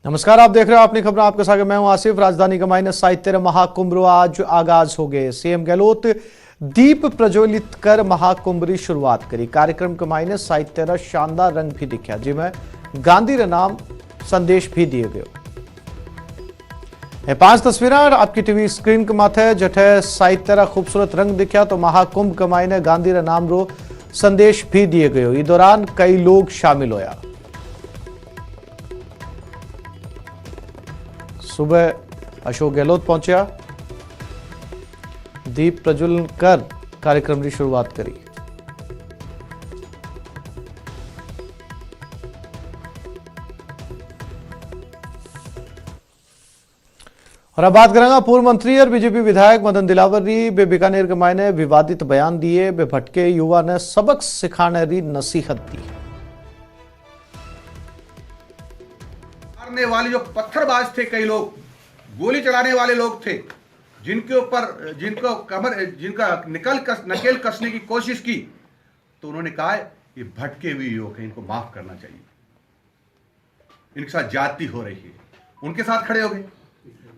नमस्कार, आप देख रहे हो अपनी खबरें। आपके साथ मैं हूं आसिफ। राजधानी का माइनस साहित्य महाकुंभ आज आगाज हो गए। सीएम गहलोत दीप प्रज्वलित कर महाकुंभ की शुरुआत करी। कार्यक्रम के माइनस साहित्य शानदार रंग भी दिखा, जिसमें गांधी रे नाम संदेश भी दिए गए। ये 5 तस्वीरें आपकी टीवी स्क्रीन के माथे जठे साहित्य खूबसूरत रंग दिखा तो महाकुंभ के मायने गांधी रे नाम रो संदेश भी दिए गए। इस दौरान कई लोग शामिल होया। सुबह अशोक गहलोत पहुंचा, दीप प्रज्वलन कर कार्यक्रम की शुरुआत करी। और अब बात करेंगे पूर्व मंत्री और बीजेपी विधायक मदन दिलावर री। बे बीकानेर के मायने विवादित बयान दिए। बे भटके युवा ने सबक सिखाने री नसीहत दी। मारने वाले जो पत्थरबाज थे, कई लोग गोली चलाने वाले लोग थे, जिनके ऊपर जिनका नकेल कसने की कोशिश की, तो उन्होंने कहा ये भटके हुए युवक हैं, इनको माफ करना चाहिए, इनके साथ जाति हो रही है। उनके साथ खड़े हो गए।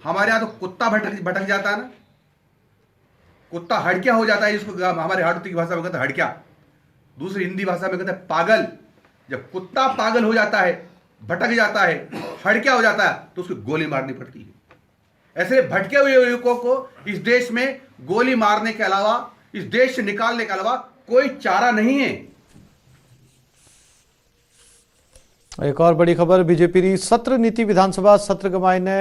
हमारे यहां तो कुत्ता भटक जाता है ना, कुत्ता हड़क्या हो जाता है, जिसको हमारे हाड़ौती की भाषा में कहते हैं हड़क्या, दूसरी हिंदी भाषा में कहते हैं पागल। जब कुत्ता पागल हो जाता है, भटक जाता है, हड़क्या हो जाता है, तो उसको गोली मारनी पड़ती है। ऐसे भटके हुए युवकों को इस देश में गोली मारने के अलावा, इस देश से निकालने के अलावा कोई चारा नहीं है। एक और बड़ी खबर, बीजेपी री सत्र नीति विधानसभा सत्र के मायने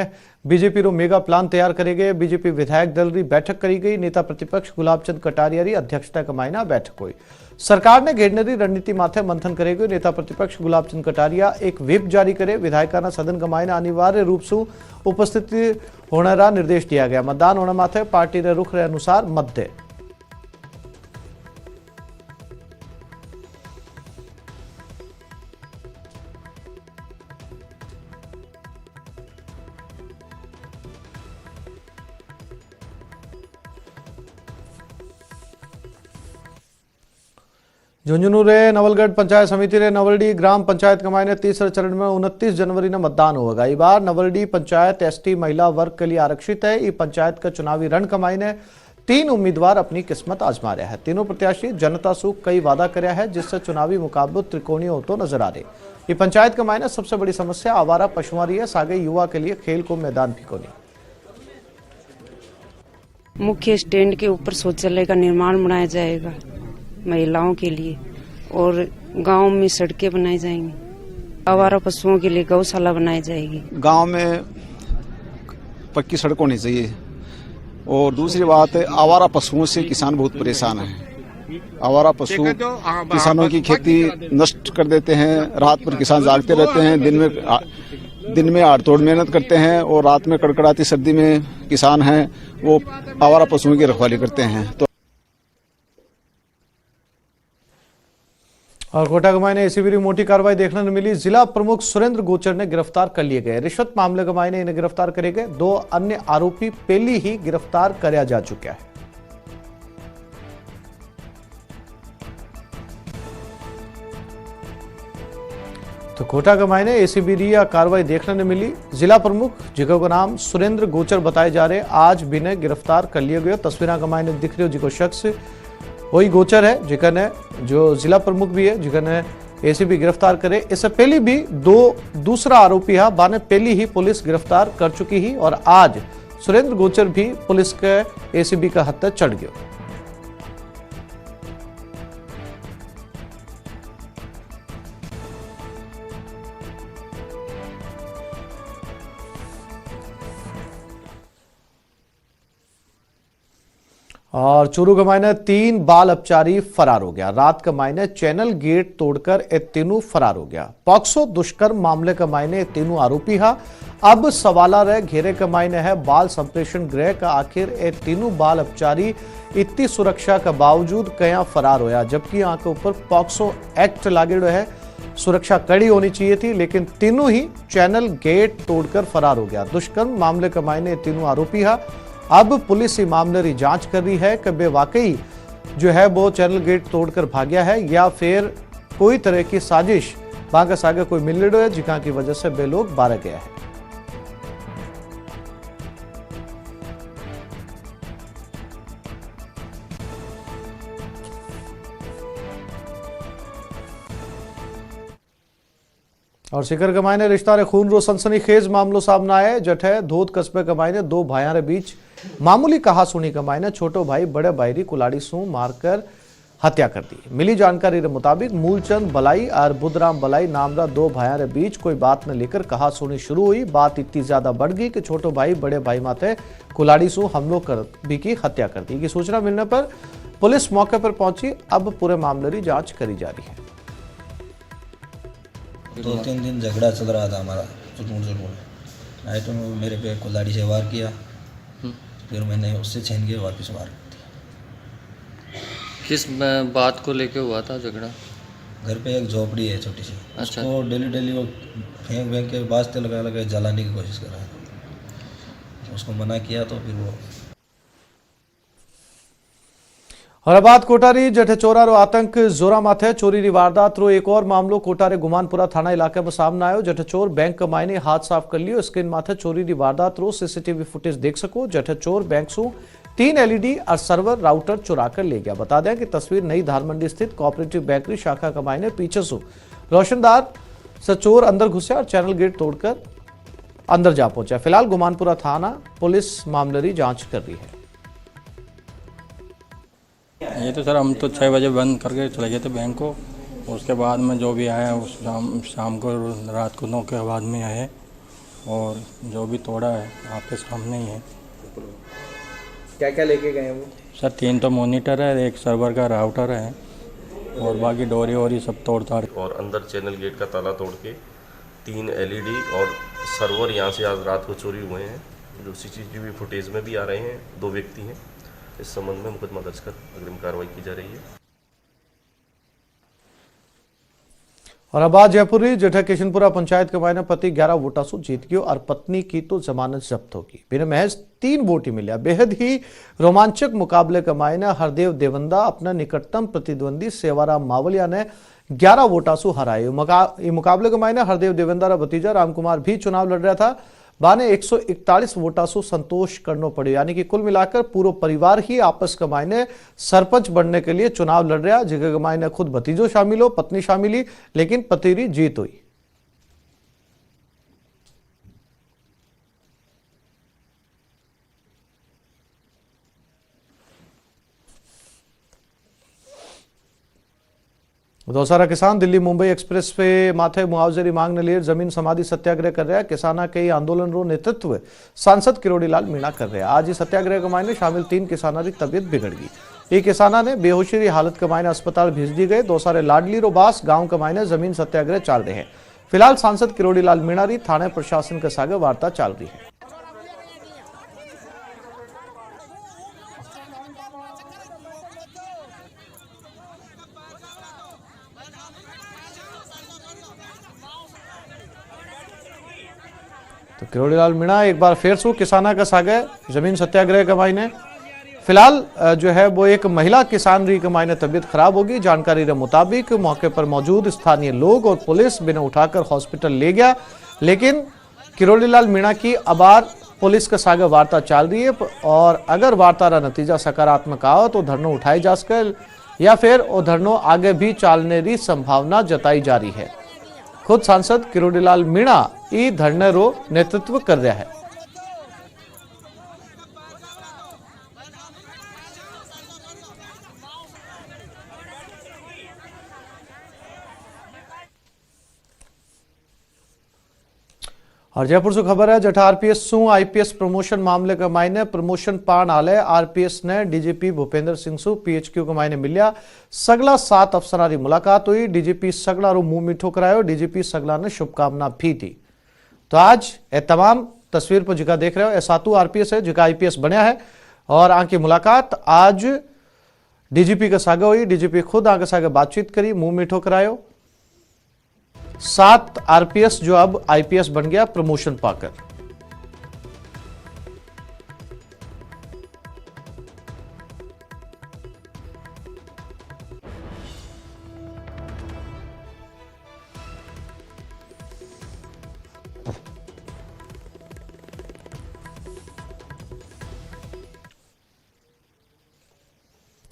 बीजेपी रो मेगा प्लान तैयार करेगे। बीजेपी विधायक दल री बैठक करी गई। नेता प्रतिपक्ष गुलाबचंद कटारिया री अध्यक्षता के मायना बैठक हुई। सरकार ने घेरने री रणनीति माथे मंथन करेगी। नेता प्रतिपक्ष गुलाबचंद कटारिया एक व्हिप जारी करे। विधायकाना सदन के मायने अनिवार्य रूप से उपस्थिति होने रा निर्देश दिया गया। मतदान होने माथे पार्टी रे रुख रे अनुसार मत दे। झुंझुनू रे नवलगढ़ पंचायत समिति रे नवलडी ग्राम पंचायत के मायने तीसरे चरण में 29 जनवरी ने मतदान होगा। इस बार नवलडी पंचायत एसटी महिला वर्ग के लिए आरक्षित है। ये पंचायत का चुनावी रण के मायने 3 उम्मीदवार अपनी किस्मत आजमा रहे हैं। तीनों प्रत्याशी जनता से कई वादा कराया है, जिससे चुनावी मुकाबला त्रिकोणीय होते नजर आ रहे। ये पंचायत के मायने सबसे बड़ी समस्या आवारा पशुओं रही है। सागे युवा के लिए खेल को मैदान भी को नहीं। मुख्य स्टैंड के ऊपर शौचालय का निर्माण बनाया जाएगा महिलाओं के लिए, और गांव में सड़कें बनाई जाएंगी। आवारा पशुओं के लिए गौशाला बनाई जाएगी। गांव में पक्की सड़क होनी चाहिए। और दूसरी बात है, आवारा पशुओं से किसान बहुत परेशान है। आवारा पशु किसानों की खेती नष्ट कर देते हैं। रात भर किसान जागते रहते हैं, दिन में आड़-तोड़ मेहनत करते हैं, और रात में कड़कड़ाती सर्दी में किसान हैं वो आवारा पशुओं की रखवाली करते हैं। तो और कोटा के मायने एसीबी की मोटी कार्रवाई देखने को मिली। जिला प्रमुख सुरेंद्र गोचर ने गिरफ्तार कर लिए गए। रिश्वत मामले के मायने इन्हें गिरफ्तार करे गए। 2 अन्य आरोपी पहले ही गिरफ्तार कराया जा चुका है। तो कोटा के मायने एसीबी की कार्रवाई देखने को मिली। जिला प्रमुख जिको का नाम सुरेंद्र गोचर बताए जा रहे, आज भी ने गिरफ्तार कर लिए गए। तस्वीर के मायने दिख रही हो जिको शख्स वही गोचर है, जिकने जो जिला प्रमुख भी है, जिकने एसीबी गिरफ्तार करे। इससे पहले भी 2 दूसरा आरोपी है बाने पहली ही पुलिस गिरफ्तार कर चुकी ही, और आज सुरेंद्र गोचर भी पुलिस के एसीबी का हत्या चढ़ गया। और चूरू के मायने 3 बाल अपचारी फरार हो गया। रात के मायने चैनल गेट तोड़कर ये तीनों फरार हो गया। पॉक्सो दुष्कर्म मामले के मायने तीनों आरोपी है। अब सवाला रहे घेरे के मायने है बाल संप्रेषण गृह का। आखिर ये तीनों बाल अपचारी इतनी सुरक्षा के बावजूद कया फरार होया, जबकि यहाँ के ऊपर पॉक्सो एक्ट लागेड़ो है। सुरक्षा कड़ी होनी चाहिए थी, लेकिन तीनों ही चैनल गेट तोड़कर फरार हो गया। दुष्कर्म मामले के मायने तीनों आरोपी है। अब पुलिस इस मामले की जांच कर रही है कि वे वाकई जो है वो चैनल गेट तोड़कर भाग्या है, या फिर कोई तरह की साजिश बांका सागे कोई मिल रही है, जिका की वजह से वे लोग बारह गया है। और सिकर कमाई ने रिश्ता रे खून रो सनसनीखेज मामलो सामने आए। जठे धोध कस्बे कमाई ने दो भाइयों रे बीच मामूली कहा सुनी कमाई ने छोटो भाई बड़े भाई री कुलाड़ी सू मारकर हत्या कर दी। मिली जानकारी के मुताबिक मूलचंद बलाई और बुधराम बलाई नामरा दो भाइयों के बीच कोई बात न लेकर कहा सुनी शुरू हुई। बात इतनी ज्यादा बढ़ गई कि छोटो भाई बड़े भाई माथे कुलाड़ी सू हमलों कर भी की हत्या कर दी। की सूचना मिलने पर पुलिस मौके पर पहुंची। अब पूरे मामले की जांच करी जा रही है। 2-3 दिन झगड़ा चल रहा था हमारा चुटमुट। नाइट में मेरे पे कुल्हाड़ी से वार किया, फिर मैंने उससे छीन के वापस वार किया। किस बात को लेके हुआ था झगड़ा? घर पे एक झोपड़ी है छोटी सी, अच्छा। उसको डेली वो फेंक के बास्ते लगा जलाने की कोशिश कर रहा था। उसको मना किया तो फिर वो। और अब कोटारी जठे चोरा रो आतंक जोरा माथे चोरी री वारदात रो एक और मामलो कोटारे गुमानपुरा थाना इलाके में सामने आयो। जठे चोर बैंक कमाई ने हाथ साफ कर लियो। स्क्रीन माथे चोरी री वारदात रो सीसीटीवी फुटेज देख सको। जठे चोर बैंक सू 3 LED और सर्वर राउटर चुरा कर ले गया। बता दें कि तस्वीर नई धारमंडी स्थित कोऑपरेटिव बैंक की शाखा कमाई ने पीछे सू रोशनदार से चोर अंदर घुसे और चैनल गेट तोड़कर अंदर जा पहुंचा। फिलहाल गुमानपुरा थाना पुलिस मामले की जांच कर रही है। ये तो सर हम तो 6 बजे बंद करके चले गए थे बैंक को। उसके बाद में जो भी आया उस शाम को रात को 9 के बाद में आए और जो भी तोड़ा है आपके सामने ही है। क्या क्या लेके गए वो? सर 3 तो मॉनिटर है, एक सर्वर का राउटर है और बाकी डोरी वोरी सब तोड़ता है। और अंदर चैनल गेट का ताला तोड़ के 3 LED और सर्वर यहाँ से आज रात को चोरी हुए हैं, जो CCTV फुटेज में भी आ रहे हैं। 2 व्यक्ति हैं। इस संबंध में मुकदमा दर्ज कर अग्रिम कार्रवाई की जा रही है। और अब आज जयपुरी जेठा किशनपुरा पंचायत के मायने पति 11 वोटा सु जीत गयो और पत्नी की तो जमानत जब्त होगी। बिना महज 3 वोट ही मिला। बेहद ही रोमांचक मुकाबले के मायने हरदेव देवंदा अपना निकटतम प्रतिद्वंदी सेवाराम मावलिया ने 11 वोटा सु हराए। मुकाबले के मायने हरदेव देवंदा रा भतीजा रामकुमार भी चुनाव लड़ रहा था। बाने 141 वोटा सु संतोष करना पड़े, यानी कि कुल मिलाकर पूरा परिवार ही आपस के मायने सरपंच बनने के लिए चुनाव लड़ रहा। जगह के मायने खुद भतीजो शामिल हो, पत्नी शामिल ही, लेकिन पति री जीत हुई। दौसारा किसान दिल्ली मुंबई एक्सप्रेस पे माथे मुआवजे की मांग ने लिए जमीन समाधि सत्याग्रह कर रहा है। किसाना के आंदोलन रो नेतृत्व सांसद किरोड़ी लाल मीणा कर रहे हैं। आज इस सत्याग्रह के मायने शामिल 3 किसाना की तबियत बिगड़ गई। ये किसाना ने बेहोशी की हालत के मायने अस्पताल भेज दी गए। दौसारे लाडली रो बास गांव के मायने जमीन सत्याग्रह चल रहे हैं। फिलहाल सांसद किरोड़ी लाल मीणा री थाने प्रशासन के सागे वार्ता चल रही है। तो किरोड़ी लाल मीणा एक बार फिर से किसाना का सागे जमीन सत्याग्रह के मायने। फिलहाल जो है वो एक महिला किसान री के मायने तबीयत खराब होगी। जानकारी के मुताबिक मौके पर मौजूद स्थानीय लोग और पुलिस बिना उठाकर हॉस्पिटल ले गया, लेकिन किरोड़ी लाल मीणा की अबार पुलिस के सागे वार्ता चल रही है और अगर वार्ता का नतीजा सकारात्मक आओ तो धरनो उठाए जा सके या फिर वो धरनो आगे भी चलने की संभावना जताई जा रही है। खुद सांसद किरोड़ी लाल मीणा ई धरने रो नेतृत्व कर रहा है। और जयपुर से खबर है जठा RPS सु IPS प्रमोशन मामले के मायने प्रमोशन पाण आले RPS ने DGP भूपेंद्र सिंह सु PHQ के मायने मिलिया। सगला 7 अफसरां री मुलाकात हुई। DGP सगला रो मुंह मीठो करायो। DGP सगला ने शुभकामना भी दी। तो आज ये तमाम तस्वीर पर जिका देख रहे हो, 7 RPS है जिका IPS बनया है और आंकी मुलाकात आज DGP के सागे हुई। DGP खुद आगे सागे बातचीत करी, मुंह मीठो करायो। 7 RPS जो अब IPS बन गया प्रमोशन पाकर।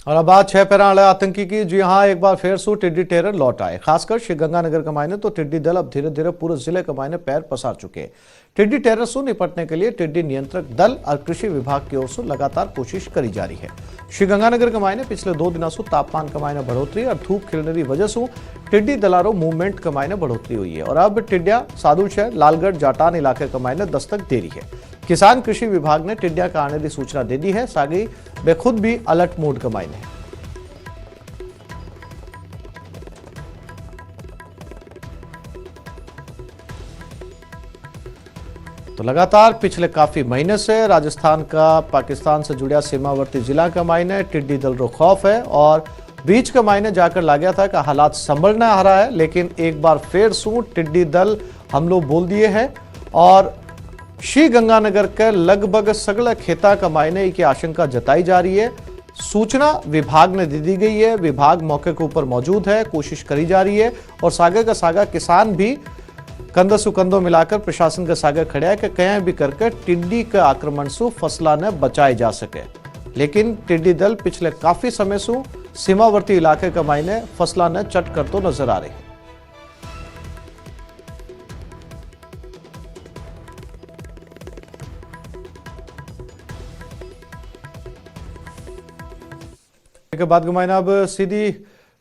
और अब बात 6 पैरा वाले आतंकी की। जी हां, एक बार फिर से टिड्डी टेरर लौट आए। खासकर श्रीगंगानगर के मायने तो टिड्डी दल अब धीरे धीरे पूरे जिले के मायने पैर पसार चुके हैं। टिड्डी टेरर से निपटने के लिए टिड्डी नियंत्रक दल और कृषि विभाग की ओर से लगातार कोशिश करी जा रही है। श्रीगंगानगर के मायने पिछले 2 दिनों से तापमान के मायने बढ़ोतरी और धूप खिलने की वजह से टिड्डी दलारो मूवमेंट के मायने बढ़ोतरी हुई है और अब टिड्डिया सादुलशहर, लालगढ़, जाटान इलाके के मायने दस्तक दे रही है। किसान कृषि विभाग ने टिड्डिया का आने की सूचना दे दी है। सागी वे खुद भी अलर्ट मोड के मायने है। तो लगातार पिछले काफी महीने से राजस्थान का पाकिस्तान से जुड़ा सीमावर्ती जिला का मायने टिड्डी दल रो खौफ है और बीच के मायने जाकर ला गया था कि हालात संभलना आ रहा है, लेकिन एक बार फिर से टिड्डी दल हम लोग बोल दिए हैं और श्रीगंगानगर के लगभग सगले खेता का मायने की आशंका जताई जा रही है। सूचना विभाग ने दे दी गई है, विभाग मौके के ऊपर मौजूद है, कोशिश करी जा रही है और सागे का सागा किसान भी कंधा से कंधों मिलाकर प्रशासन के सागे खड़े है कि कहीं भी करके टिड्डी के आक्रमण से फसला ने बचाए जा सके। लेकिन टिड्डी दल पिछले काफी समय से सीमावर्ती इलाके के मायने फसला ने चट कर तो नजर आ रही। के बाद मायने अब सीधी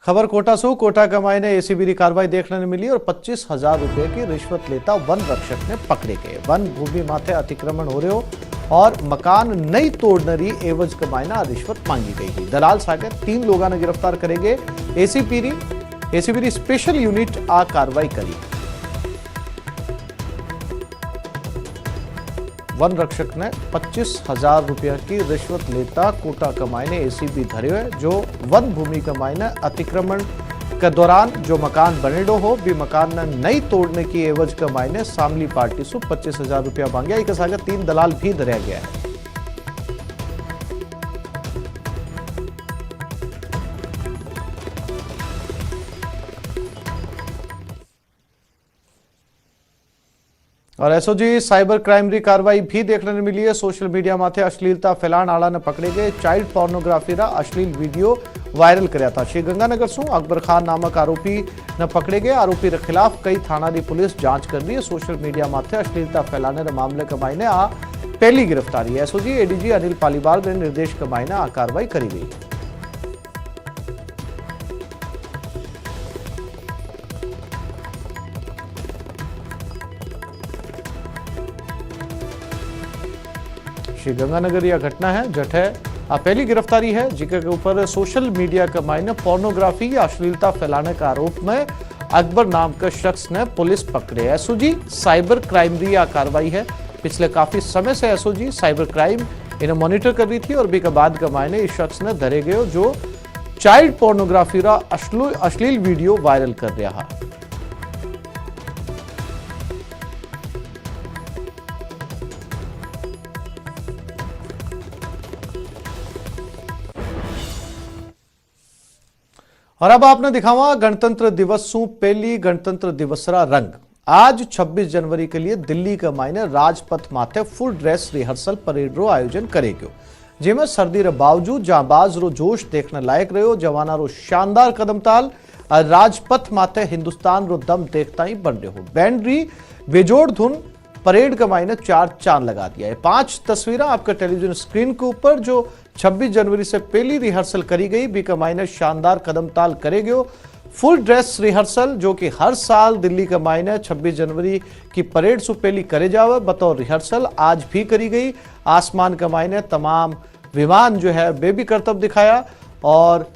खबर कोटा से। कोटा का मायने एसीबी की कार्रवाई देखने ने मिली और 25,000 रुपए की रिश्वत लेता वन रक्षक ने पकड़े गए। वन भूमि माथे अतिक्रमण हो रहे हो और मकान नहीं तोड़ने री एवज के मायने रिश्वत मांगी गई थी। दलाल सागर 3 लोगों ने गिरफ्तार करेंगे। एसीबी स्पेशल यूनिट आ कार्रवाई करी। वन रक्षक ने 25,000 रुपया की रिश्वत लेता कोटा के मायने एसीबी धरे हुए, जो वन भूमि के मायने अतिक्रमण के दौरान जो मकान बने हो भी मकान ने नहीं तोड़ने की एवज के मायने सामली पार्टी से 25,000 रुपया मांगे। एक सागर 3 दलाल भी धरा गया है। और एसओजी साइबर क्राइम री कार्रवाई भी देखने को मिली है। सोशल मीडिया माथे अश्लीलता फैलाण आला ने पकड़े गए। चाइल्ड पोर्नोग्राफी रा अश्लील वीडियो वायरल कराया था। श्रीगंगानगर से अकबर खान नामक आरोपी ने पकड़े गए। आरोपी के खिलाफ कई थाना की पुलिस जांच कर रही है। सोशल मीडिया माथे अश्लीलता फैलाने के मामले के मायने आ पहली गिरफ्तारी है। एसओजी एडीजी अनिल पालीवाल के निर्देश के मायने आ कार्रवाई करी गई। श्रीगंगानगर यह घटना है जठे पहली गिरफ्तारी है, जिसके ऊपर सोशल मीडिया के मायने पोर्नोग्राफी या अश्लीलता फैलाने का आरोप में अकबर नाम के शख्स ने पुलिस पकड़े। एसओजी साइबर क्राइम री यह कार्रवाई है। पिछले काफी समय से एसओजी साइबर क्राइम इन्हें मॉनिटर कर रही थी और भी के बाद के मायने इस शख्स ने धरे गए जो चाइल्ड पोर्नोग्राफी रा अश्लील वीडियो वायरल कर रहा। और अब आपने दिखावा गणतंत्र दिवस सु पहली गणतंत्र दिवस रा रंग। आज 26 जनवरी के लिए दिल्ली के मायने राजपथ माथे फुल ड्रेस रिहर्सल परेड रो आयोजन करेगो, जिसमें सर्दी रे बावजूद जांबाज रो जोश देखने लायक रहो। जवाना रो शानदार कदम ताल राजपथ माथे हिंदुस्तान रो दम देखता ही बन रहे हो। बैंड री बेजोड़ धुन परेड का मायने 4 चांद लगा दिया है। 5 तस्वीरें आपके टेलीविजन स्क्रीन के ऊपर जो 26 जनवरी से पहली रिहर्सल करी गई भी का मायने शानदार कदम ताल करेगे। फुल ड्रेस रिहर्सल जो कि हर साल दिल्ली का मायने 26 जनवरी की परेड से पहली करे जावे बतौर रिहर्सल आज भी करी गई। आसमान का मायने तमाम विमान जो है बेबी करतब दिखाया और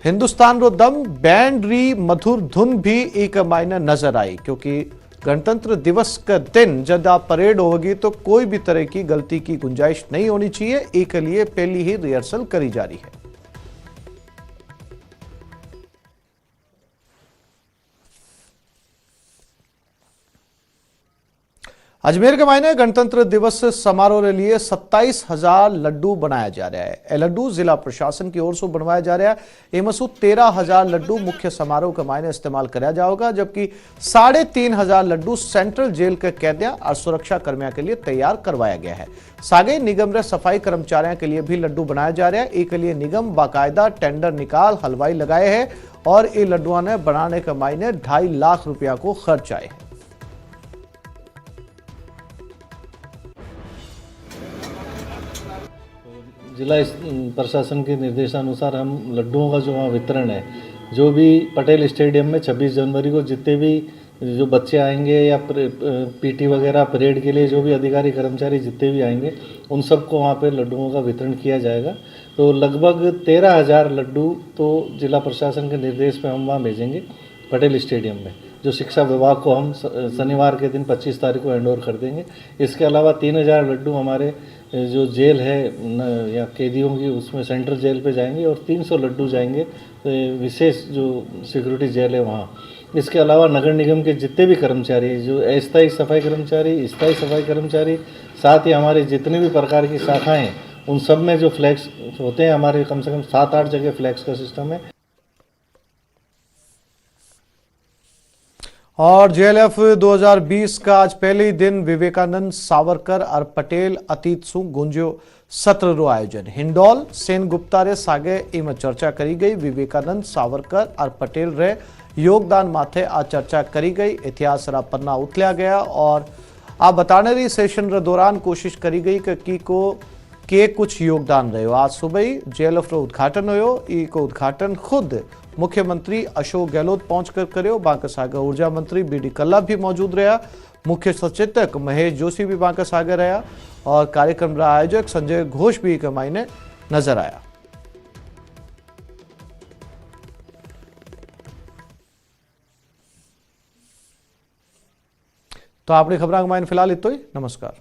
हिंदुस्तान रो दम बैंड री मधुर धुन भी एक मायने नजर आई, क्योंकि गणतंत्र दिवस का दिन जब आप परेड होगी तो कोई भी तरह की गलती की गुंजाइश नहीं होनी चाहिए। एक लिए पहली ही रिहर्सल करी जा रही है। अजमेर के मायने गणतंत्र दिवस समारोह के लिए 27,000 लड्डू बनाया जा रहा है। ये लड्डू जिला प्रशासन की ओर से बनवाया जा रहा है। इमसू 13,000 लड्डू मुख्य समारोह के मायने इस्तेमाल कराया जाएगा, जबकि 3,500 लड्डू सेंट्रल जेल के कैदियों और सुरक्षा कर्मियों के लिए तैयार करवाया गया है। सागे निगम रे सफाई कर्मचारियों के लिए भी लड्डू बनाया जा रहा है। इसके लिए निगम बाकायदा टेंडर निकाल हलवाई लगाए है और ये लड्डुआ ने बनाने के मायने 2.5 लाख रुपया को खर्च आए हैं। जिला प्रशासन के निर्देशानुसार हम लड्डुओं का जो वहाँ वितरण है, जो भी पटेल स्टेडियम में 26 जनवरी को जितने भी जो बच्चे आएंगे या पीटी वगैरह परेड के लिए जो भी अधिकारी कर्मचारी जितने भी आएंगे, उन सबको वहाँ पे लड्डुओं का वितरण किया जाएगा। तो लगभग 13,000 लड्डू तो जिला प्रशासन के निर्देश पे हम वहाँ भेजेंगे पटेल स्टेडियम में, जो शिक्षा विभाग को हम शनिवार के दिन 25 तारीख को हैंड ओवर कर देंगे। इसके अलावा 3,000 लड्डू हमारे जो जेल है या कैदियों की, उसमें सेंट्रल जेल पे जाएंगे और 300 लड्डू जाएंगे विशेष जो सिक्योरिटी जेल है वहाँ। इसके अलावा नगर निगम के जितने भी कर्मचारी, जो अस्थायी सफाई कर्मचारी, स्थायी सफाई कर्मचारी, साथ ही हमारे जितने भी प्रकार की शाखाएँ हैं, उन सब में जो फ्लैक्स होते हैं, हमारे कम से कम 7-8 जगह फ्लैक्स का सिस्टम है। और जेएलएफ 2020 का आज पहले ही दिन विवेकानंद, सावरकर और पटेल अतीत सु गुंजो सत्र रो आयोजन। हिंडोल सेन गुप्ता रे सागे इम चर्चा करी गई। विवेकानंद, सावरकर और पटेल रे योगदान माथे आ चर्चा करी गई। इतिहास रा पन्ना उथलिया गया और आ बताने री सेशन रे दौरान कोशिश करी गई कि को के कुछ योगदान रहो। आज सुबह ही जेएलएफ रो उद्घाटन हो। ई को उद्घाटन खुद मुख्यमंत्री अशोक गहलोत पहुंचकर करो। बांका सागर ऊर्जा मंत्री बीडी कल्ला भी मौजूद रहा। मुख्य सचेतक महेश जोशी भी बांका सागर रहा और कार्यक्रम का आयोजक संजय घोष भी के मायने नजर आया। तो आपने खबर मायने फिलहाल इतो ही। नमस्कार।